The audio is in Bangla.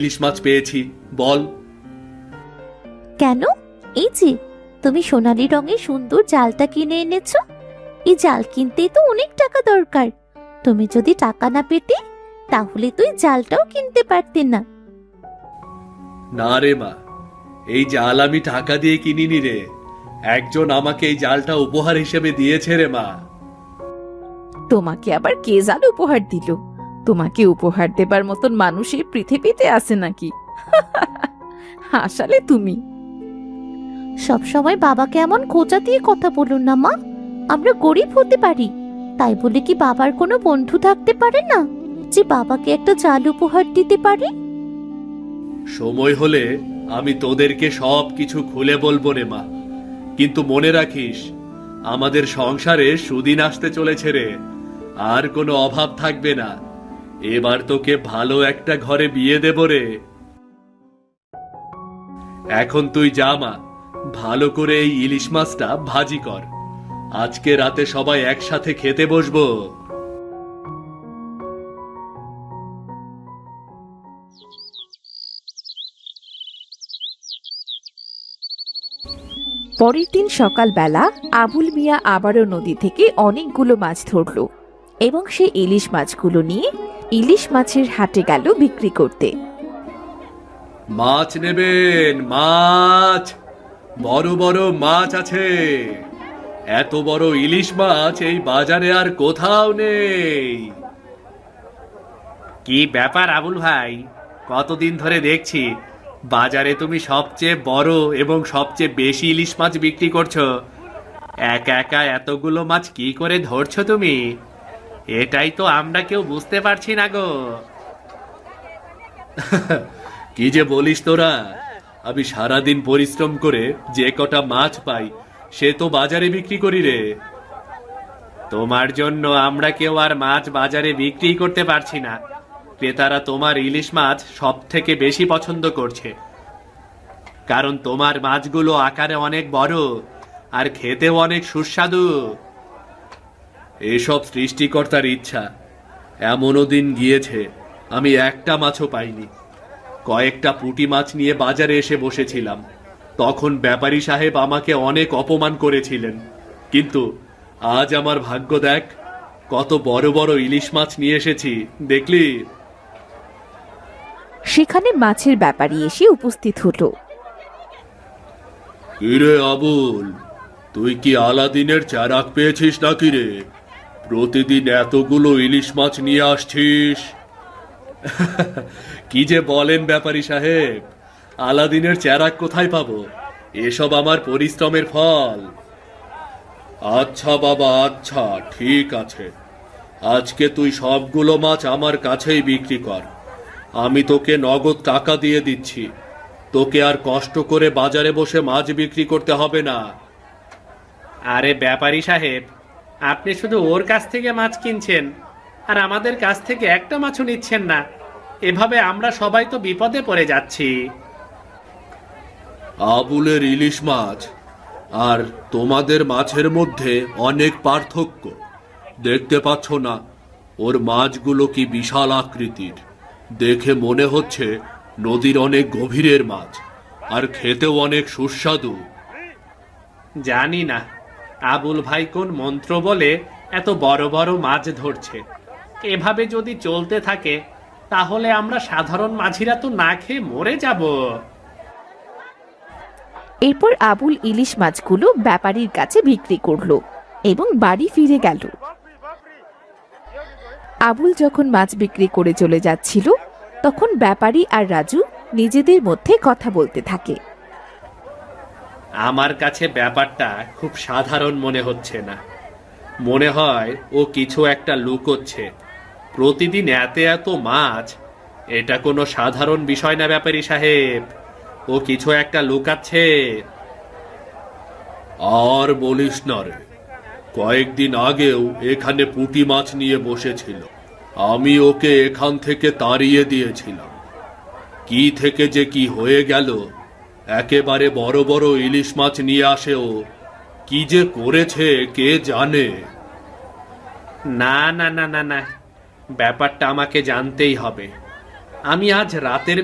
ইলিশ মাছ পেয়েছি, বল। কেন? এই যে তুমি সোনালী রঙের সুন্দর জালটা কিনে এনেছো, এই জাল কিনতেই তো অনেক টাকা দরকার। তুমি যদি টাকা না পেতে তাহলে তুই জালটাও কিনতে পারতে না। না রে মা, এই জাল আমি টাকা দিয়ে কিনিনি রে। একজন আমাকে এই জালটা উপহার হিসেবে দিয়েছে রে মা। তোমাকে আবার কে জাল উপহার দিল? তোমাকে উপহার দেবার মতন মানুষ এই পৃথিবীতে আছে নাকি? হাসালে তুমি। সব সময় বাবাকে এমন খোঁচা দিয়ে কথা বলুন না মা। আমরা গরিব হতে পারি, তাই বলে কি বাবার কোনো বন্ধু থাকতে পারে না যে বাবাকে একটা জাল উপহার দিতে পারে? সময় হলে আমি তোদেরকে সব কিছু খুলে বলবো রে মা, কিন্তু মনে রাখিস আমাদের সংসারে সুদিন আসতে চলেছে রে। আর কোনো অভাব থাকবে না। এবার তোকে ভালো একটা ঘরে বিয়ে দেব রে। এখন তুই যা মা, ভালো করে এই ইলিশ মাছটা ভাজি কর। আজকে রাতে সবাই একসাথে খেতে বসবো। পরের দিন সকালবেলা আবুল মিয়া আবারও নদী থেকে অনেকগুলো মাছ ধরলো এবং সে ইলিশ মাছগুলো নিয়ে ইলিশ মাছের হাটে গেল বিক্রি করতে। মাছ নেবেন? মাছ, বড় বড় মাছ আছে। এত বড় ইলিশ মাছ এই বাজারে আর কোথাও নেই। কি ব্যাপার আবুল ভাই, কতদিন ধরে দেখছি বাজারে তুমি সবচেয়ে বড় এবং সবচেয়ে বেশি ইলিশ মাছ বিক্রি করছো। একা একা এতগুলো মাছ কি করে ধরছো তুমি? এটাই তো আমরা কেউ বুঝতে পারছি না গো। কি যে বলিস তোরা, আমি সারাদিন পরিশ্রম করে যে কটা মাছ পাই সে তো বাজারে বিক্রি করি রে। তোমার জন্য আমরা কেউ আর মাছ বাজারে বিক্রি করতে পারছি না। ক্রেতারা তোমার ইলিশ মাছ সব থেকে বেশি পছন্দ করছে, কারণ তোমার মাছগুলো আকারে অনেক বড় আর খেতেও অনেক সুস্বাদু। এসব সৃষ্টিকর্তার ইচ্ছা। এমনও দিন গিয়েছে আমি একটা মাছও পাইনি। কয়েকটা পুঁটি মাছ নিয়ে বাজারে এসে বসেছিলাম, তখন ব্যাপারী সাহেব আমাকে অনেক অপমান করেছিলেন। কিন্তু আজ আমার ভাগ্য দেখ, কত বড় বড় ইলিশ মাছ নিয়ে এসেছি, দেখলি? সেখানে মাছের ব্যাপারী এসে উপস্থিত হলো। কিরে আবুল, তুই কি আলাদিনের চারাক পেয়েছিস নাকি রে? প্রতিদিন এতগুলো ইলিশ মাছ নিয়ে আসছিস। কি যে বলেন ব্যাপারী সাহেব, আলাদিনের চারাক কোথায় পাবো? এসব আমার পরিশ্রমের ফল। আচ্ছা বাবা, আচ্ছা ঠিক আছে, আজকে তুই সবগুলো মাছ আমার কাছেই বিক্রি কর। আমি তোকে নগদ টাকা দিয়ে দিচ্ছি। তোকে আর কষ্ট করে বাজারে বসে মাছ বিক্রি করতে হবে না। আরে ব্যাপারী সাহেব, আপনি শুধু ওর কাছ থেকে মাছ কিনছেন আর আমাদের কাছ থেকে একটা মাছও নিচ্ছেন না। এভাবে আমরা সবাই তো বিপদে পড়ে যাচ্ছি। আবুলের ইলিশ মাছ আর তোমাদের মাছের মধ্যে অনেক পার্থক্য। দেখতে পাচ্ছ না ওর মাছগুলো কি বিশাল আকৃতির? দেখে মনে হচ্ছে নদীর অনেক গভীরের মাছ, আর খেতেও অনেক সুস্বাদু। জানি না আবুল ভাই কোন মন্ত্র বলে এত বড় বড় মাছ ধরছে। এভাবে যদি চলতে থাকে তাহলে আমরা সাধারণ মাঝিরা তো না খেয়ে মরে যাব। এরপর আবুল ইলিশ মাছগুলো ব্যাপারীর কাছে বিক্রি করলো এবং বাড়ি ফিরে গেল। আবুল যখন মাছ বিক্রি করে চলে যাচ্ছিল তখন ব্যাপারী আর রাজু নিজেদের মধ্যে কথা বলতে থাকে। আমার কাছে ব্যাপারটা খুব সাধারণ মনে হচ্ছে না। মনে হয় ও কিছু একটা লুকোচ্ছে। প্রতিদিন এত এত মাছ, এটা কোনো সাধারণ বিষয় না ব্যাপারী সাহেব। ও কিছু একটা লুকাচ্ছে। আর বলিস না রে, কয়েকদিন আগেও এখানে পুঁটি মাছ নিয়ে বসেছিল। আমি ওকে এখান থেকে তাড়িয়ে দিয়েছিলাম। কি থেকে যে কি হয়ে গেল, একেবারে বড় বড় ইলিশ মাছ নিয়ে আসে ও। কি যে করেছে কে জানে। না না না না না, ব্যাপারটা আমাকে জানতেই হবে। আমি আজ রাতের